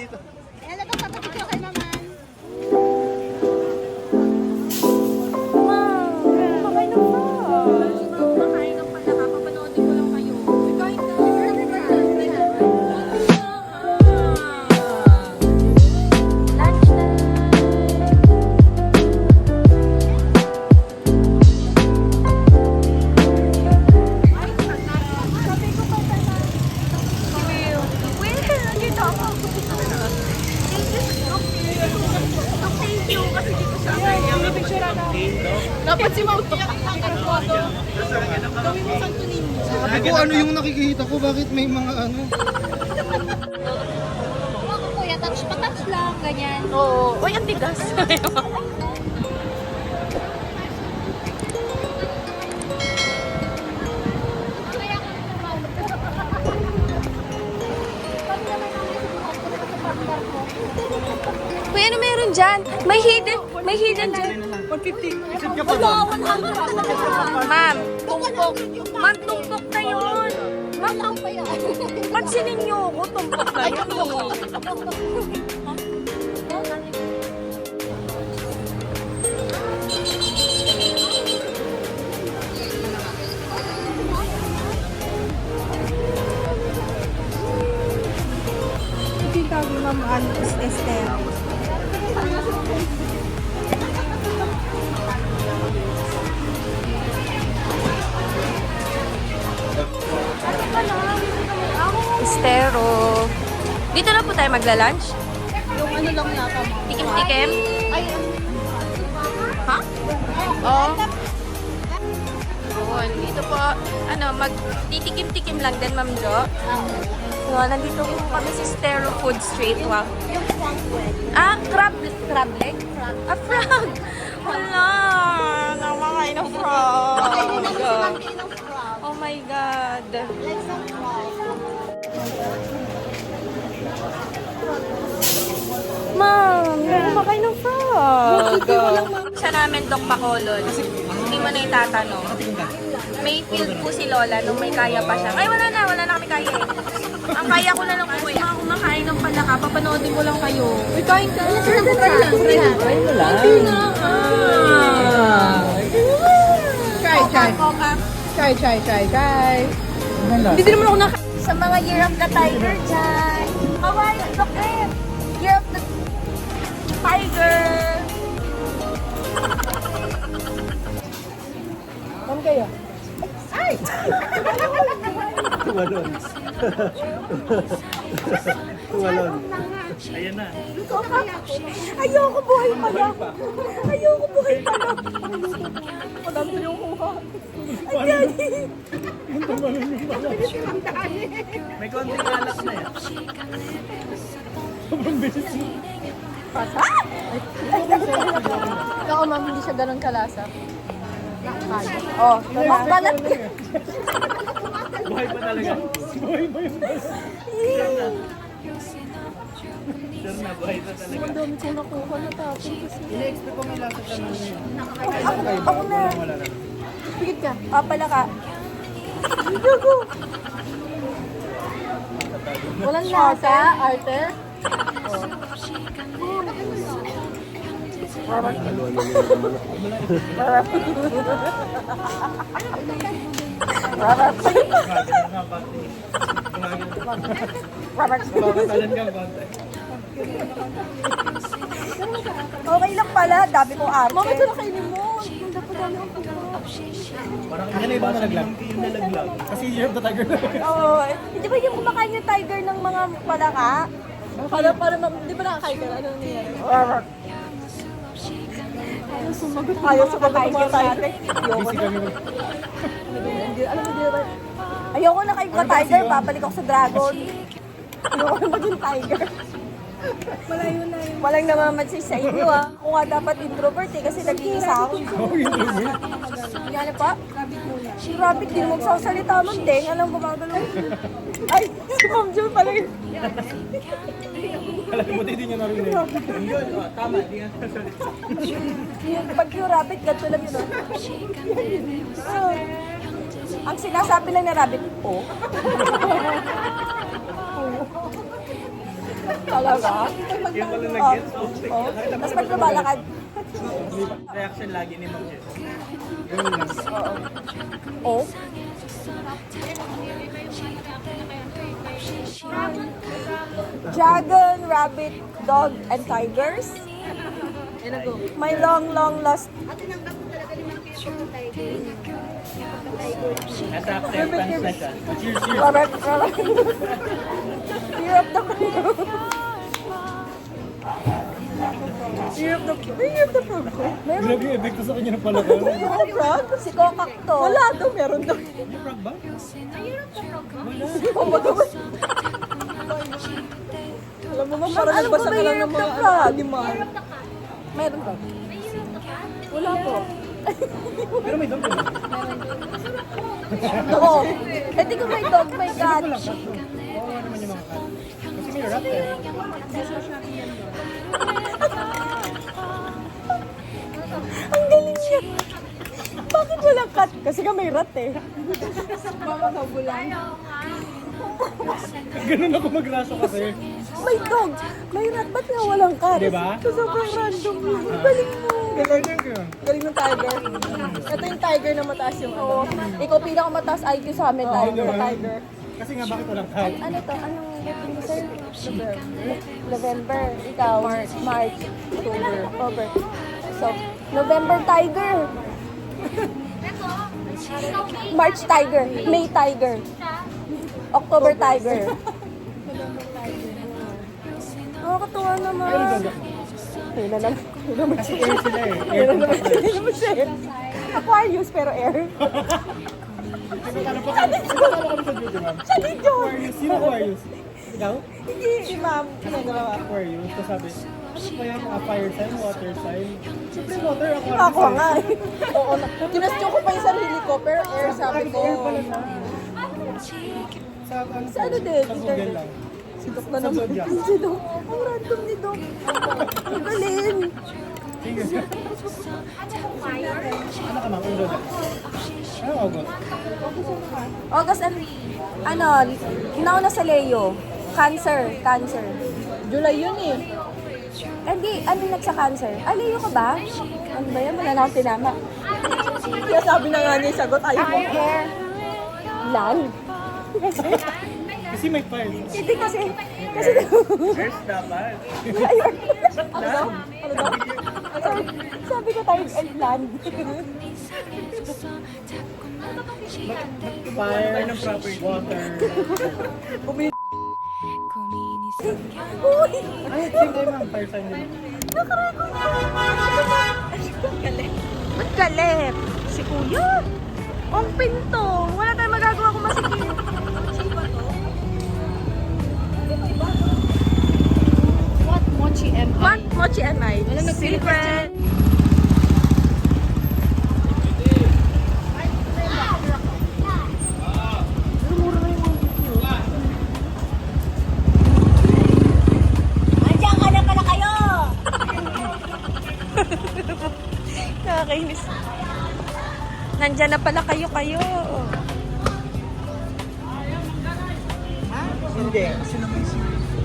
dito. Hello, papapicture kay Maman. Kumakain ng pala, papapanoodin ko lang kayo. Kain na. Lunch na. Sabi ko pa pala. Will, nandito ako. Thank you kasi dito sa akin. Picture na. Dapat si Mau. Gawin mo Santo Niño. Sabi ko, ano yung nakikita ko? Bakit may mga ano? Ako kuya, patouch lang, ganyan. Oo. Uy, ang tigas. Kuya, ano meron dyan? May hidden dyan. 150. Isip ka pa ba? Ma'am, tumpok. Ma'am, tumpok na yun. Ma'am, pansinin niyo ako, tumpok na yun. Ito yung tawag ni Ma'am Alice Esther. Estero. Dito na po tayo magla-lunch? Yung ano lang yata, Ma'am. Tikim-tikim? Ay, Ha? Oo. Yun, dito po, magtitikim-tikim lang din, Ma'am Jo. So, nandito po kami sa Estero Food Street. Wow. yung frog. Ah, crab leg? Ah, frog! Wala! Namakain ng frog! Oh my God! Like some frog. Ma'am, hindi kumakain ng frog! Siya namin, Doc Bacolod. Hindi mo na itatanong. May field po si Lola nung may kaya pa siya. Ay, wala na kami kaya eh. Ang kaya ko na lang po eh. Mga kumakain ng pala ka, papanoodin ko lang kayo. Uy, kain ka. Try mo lang. Try. Hindi naman ako sa mga Year of the Tiger dyan. Hawaii, look at Year of the Tiger. Ma'am kayo? Tumalon. Tumalon. Ayan na. Ayoko buhay pala. Ayoko buhay pala. Madami yung kuha. Ay, Daddy. May konting alak na yan. Oo, ma'am, hindi siya ganun kalasa. Oh, balat. Buhay pa talaga. Buhay pa yung bus. Sure na. Sure na, buhay pa talaga. Ang dami kong nakuha na tapos kasi. Ina-expect ko may lasa ka nun yun. Ako na. Wala na. Pigit ka. Pala ka. Gago. Walang lasa, Arthur. Makakasalan ka ba? Okay lang pala. Dami kong arte. Bakit ito nakainin mo? Dapat dami akong kuha. Parang yan na ibang nalaglag. Yung nalaglag. Kasi year of the tiger na. Oo. Hindi ba yung kumakain yung tiger ng mga palaka? Di ba nakakain ka? Ano nangyayari? Ayaw sumagot ng mga tiger. Busy kami mag... Alam mo, di ba? Ayoko na kayo ka tiger. Babalik ako sa dragon. Ayoko na maging tiger. Malayo na yun. Walang namamansin sa inyo ah. Ako nga dapat introvert eh kasi nag-iisa ako. Yan po? Si Rabbit din magsasalita man din. Alam gumagalaw. Ay, si Ma'am June pala yun. Alam mo, hindi niya narinig. Yun, tama. Hindi nga. Pag yung Rabbit, ganito lang yun. Oh. Ang sinasabi lang na Rabbit, oh. Talaga? Yung pala Oh. nag-gets. Oh. Tapos pag lumalakad, Reaction lagi ni Ma'am Jess. oh. Dragon, rabbit, dog, and tigers. My long, long lost. Nasa acceptance na siya. Cheers, cheers. Robert. Fear of the frog. Fear of the frog. Meron Grabe yung epekto sa kanya ng palaka. yung frog? Si Kokak to. Wala daw, meron daw. Yung frog ba? Alam mo ba, parang nagbasa ka lang ng mga animal. Meron ba? Wala po. Pero may dog ba? Oo. Eh di ko may dog, may cat. Oo naman yung mga cat. Kasi may rat eh. Ang galing siya. Bakit walang cat? Kasi ka may rat eh. Ganun ako magraso kasi. May dog, may rat. Ba't nga walang cat? Diba? So, sobrang random yun. Ang galing mo. Galing ko. Galing ng tiger. Ito yung tiger na mataas yung ano. Ikaw pinakamataas IQ sa amin, Oo, tiger. diba? Tiger. Kasi nga bakit walang cat? Ano to? Anong sir? November. Ikaw? March. October. So, November tiger. March tiger. May tiger. October tiger. Nakakatuwa naman. Ayun na naman. Kasi air sila eh. Air Ayun na compressor. naman siya. Aquarius pero air. Nagkakano pa kami sa duty, ma'am? Siya din yun. Aquarius. Sino Aquarius? Ikaw? Hindi, si ma'am. Ano dalawa Aquarius? Tapos sabi, ano ba yan? Fire sign, water sign? Siyempre water, Aquarius. Ako nga eh. Oo na. Kinestyon ko pa yung sarili ko, pero air sabi ko. Air pala siya. Sa ano din? Sa Google lang. Si Doc na Sa naman. Zodiac. Si Doc. Ang random ni Doc. Ang galing. Sige. Ano ka ma'am? Ang Zodiac? Ano August? August and ano, nauna sa Leo. Cancer. July yun eh. Hindi, ano nagsa cancer? Ah, Leo ka ba? Ano ba yan? Wala na akong tinama. Kaya sabi na nga niya yung sagot, ayaw mo. Air. Land. Kasi may fire. Hindi kasi Earth dapat. ayun. Ano daw? Sabi ko tayo and land. Fire ng proper water. Uy! Ay, same time ma'am. Fire sign din. Nakarecord na. Ba't galit? Si Kuya. Ang pinto. Wala tayong magagawa kung masikip. Sipa to? What mochi am I? What? Mochi and I. Wala nagpili Secret. Andiyan ka na pala kayo! Nakakainis. Nandyan na pala kayo. Hindi. Kasi naman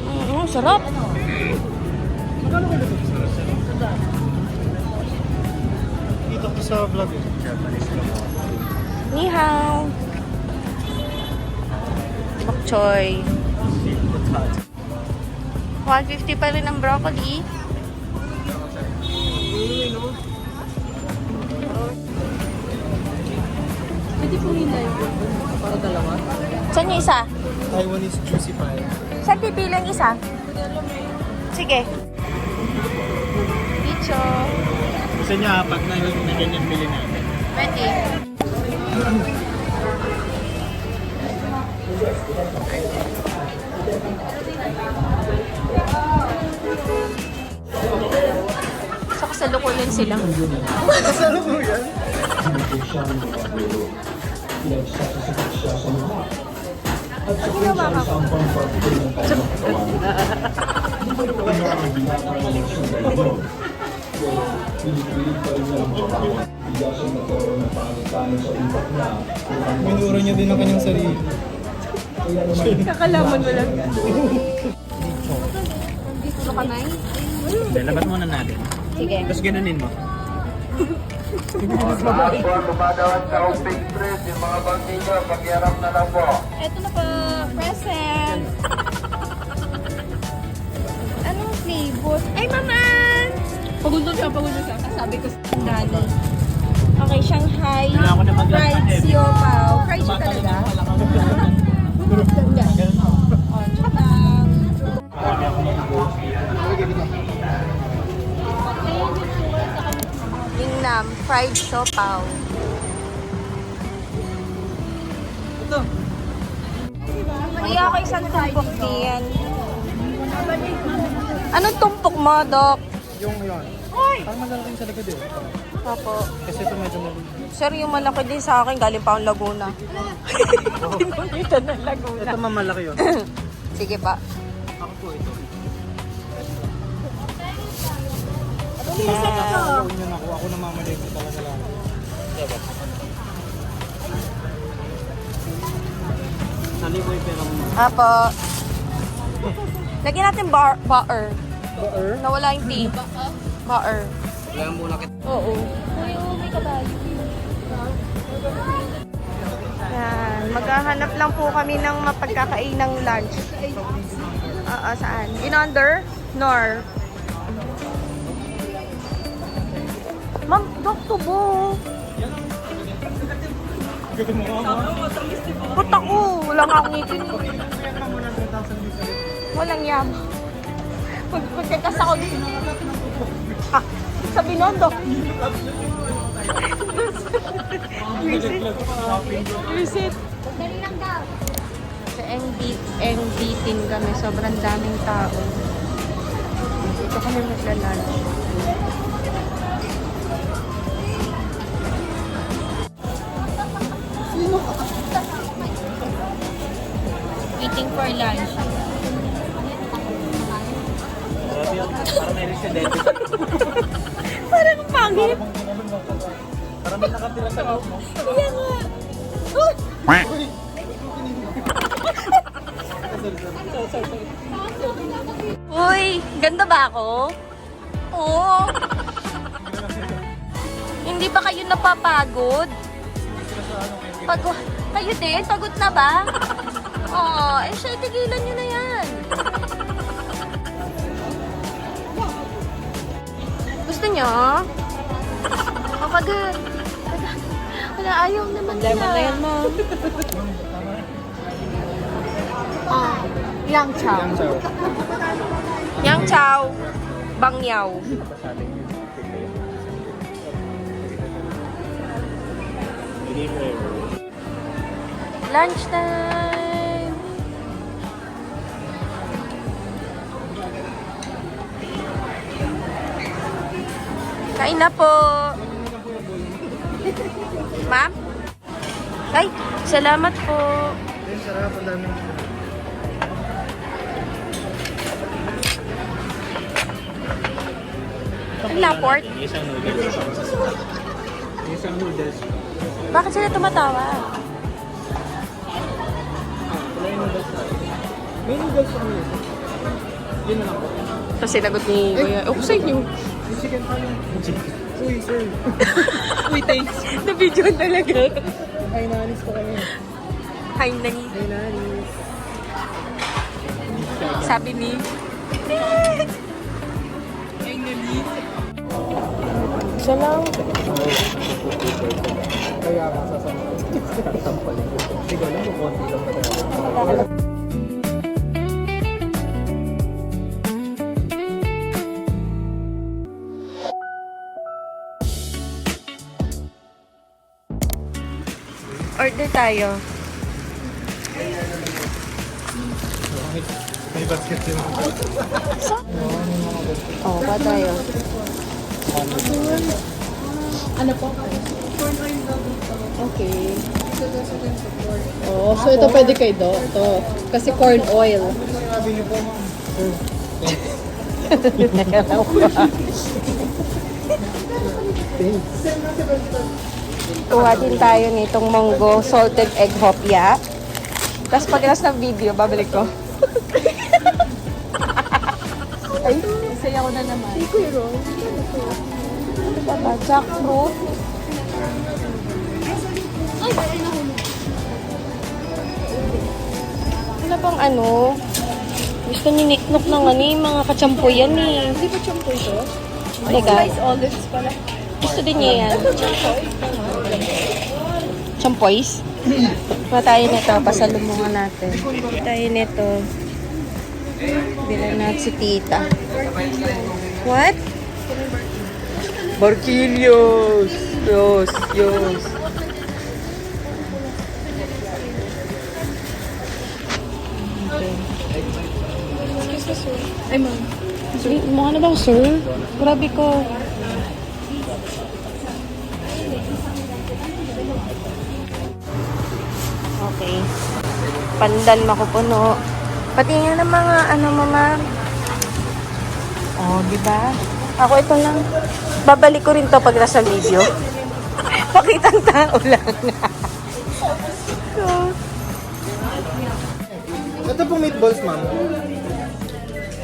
Oo, sarap. magkano kayo dito? Dito ko sa vlog eh. Ni hao. Bok choy. 150 pa rin ang broccoli. Pwede po nila yun. Para dalawa. Saan yung isa? Taiwanese juicy pie. Saan pipili ang isa? Sige. Picho. Gusto niya apat na yun na ganyan bili natin. Ready. So, kasalukuyan sila. Kasalukuyan? Ginawa ka ko. Minuro niya din ang kanyang sarili. Kakalaman mo lang. kamay? Hindi, labas muna natin. Sige. Tapos ganunin mo. Lumadawat sa open street, yung mga bangkito, pag-iarap na lang po. Ito na po, present. Anong flavor? Ay, maman! Pagundo siya. Sabi ko sa dali. Okay, Shanghai Wala ako na mag-last fried na, eh. siopaw. Fried siya talaga? Ganda. Oh, tsaka lang. Ingnam, fried siopaw. Ito. Hindi ako isang tumpok diyan. Anong tumpok mo, Dok? Yung yun. Parang malalaking sa likod eh. Ako. Kasi ito medyo maliit. Sir, yung malaki din sa akin, galing pa ang Laguna. Pinunita ng Laguna. Ito mamalaki yun. Sige pa. Ako po ito. Bilisan ako. Gawin yun ako namamali ko talaga lang. Diba? Sali ko yung pera mo. Apo. Lagyan natin baer. Baer? Nawala yung T. Baer. Kaya muna kita. Oo. May kabayo. Yan. Maghahanap lang po kami ng mapagkakainang lunch. Saan? In under? Nor. Ma'am, Dok, tubo. Ba't ako? Wala nga akong ngipin. Walang yam. Pagkakas ako dito. Ha? Sa Binondo. Visit. Dali lang daw. Sa NB10 kami. Sobrang daming tao. Dito kami maglalunch. Waiting for lunch. Parang may residente. Parang pangit. Parang may nakatira sa loob mo. Yan nga. Uy, ganda ba ako? Oo. Hindi ba kayo napapagod? Kayo din? Pagod na ba? Oo, siya, tigilan nyo na yan. Gusto nyo? Pagod. Wala, ayaw naman nila. Lemon na yan, Mom. Yang chow. Yang chow. Bangyaw. Lunch time. Kain na po. Ma'am? Ay, salamat po. Ayun, sarap. Ang dami. Ang laport. Isang noodles. Isang noodles. Bakit sila tumatawa? Wala yung noodles na. May noodles pa kami. Yun na lang po. Tapos sinagot ni Kuya, ako sa inyo. Yung chicken pa yung... Uy, sir. Uy, thanks. Na-video talaga. Ay, nanis po kami. Hi, Nani. Ay, nanis. Sabi ni... Ay, Nani. Isa lang. Kaya masasama. Sige, alam mo, konti lang pala. Order tayo. May basket din. Oo, ba tayo? Ano po? Okay. Oh, so ito pwede kay Do. Ito. Kasi corn oil. Sabi niyo po, ma'am. Kuha din tayo nitong monggo salted egg hopya. Tapos pag nas ng video, babalik ko. Ay, isaya ko na naman. Hindi ko yun. Ano ba ba? Jackfruit? Wala bang ano? Gusto ni Niknok ng ano yung mga kachampoy yan eh. Hindi ba champoy to? Teka, Olives pala. gusto din niya yan. Champoys? Pa tayo nito, pasalubungan natin. Tayo nito. Bilan natin si tita. What? Barquillos! Yos! Yos! Ay, ma'am. Mukha na ba, sir? Grabe ko. Okay. Pandan makupuno. Pati nga ng mga ano, mama. Oh, di ba? Ako ito lang. Babalik ko rin to pag nasa video. Pakitang tao lang. Ito pong meatballs, ma'am.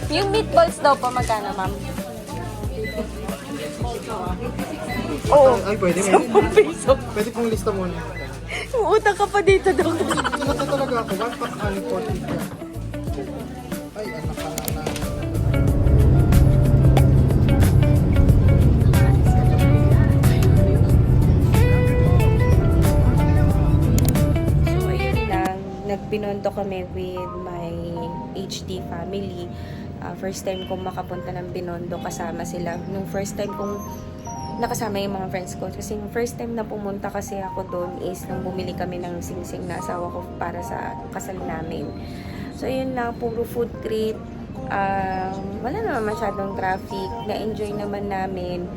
Yung meatballs daw po, magkano, ma'am? Oo. Ay, pwede. 10 piso. Pwede pong lista muna. Utang ka pa dito, Dok. Ito talaga ako. 1 pack honey 40 ka. Ay, anak ka na. So, ayun lang. Nagbinondo kami with my HD family. First time kong makapunta ng Binondo kasama sila. Nung first time kong nakasama yung mga friends ko. Kasi yung first time na pumunta kasi ako doon is nung bumili kami ng singsing na asawa ko para sa kasal namin. So, yun lang. Puro food trip. Wala naman masyadong traffic. Na-enjoy naman namin.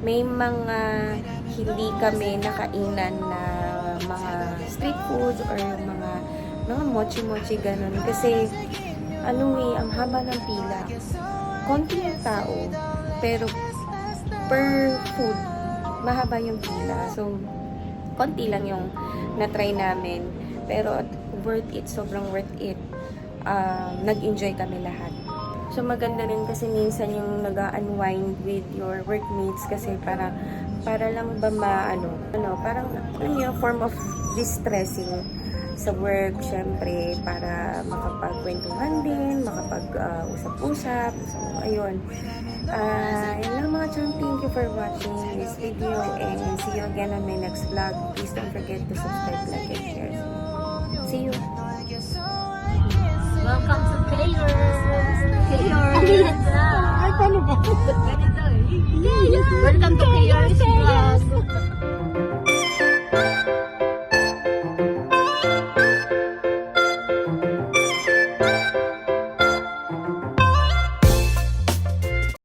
May mga hindi kami nakainan na mga street foods or mga mochi-mochi ganun. Kasi ang haba ng pila. Konti yung tao, pero per food, mahaba yung pila. So, konti lang yung na-try namin. Pero worth it, sobrang worth it. Nag-enjoy kami lahat. So, maganda rin kasi minsan yung nag-unwind with your workmates kasi para lang ba parang yung form of distressing sa work, syempre, para makapagkwentuhan din, makapag-usap-usap. So, ayun. Yun lang mga chum. Thank you for watching this video and see you again on my next vlog. Please don't forget to subscribe, like, and share. See you! Welcome to Taylor! Taylor! Ay, paano ba? Welcome to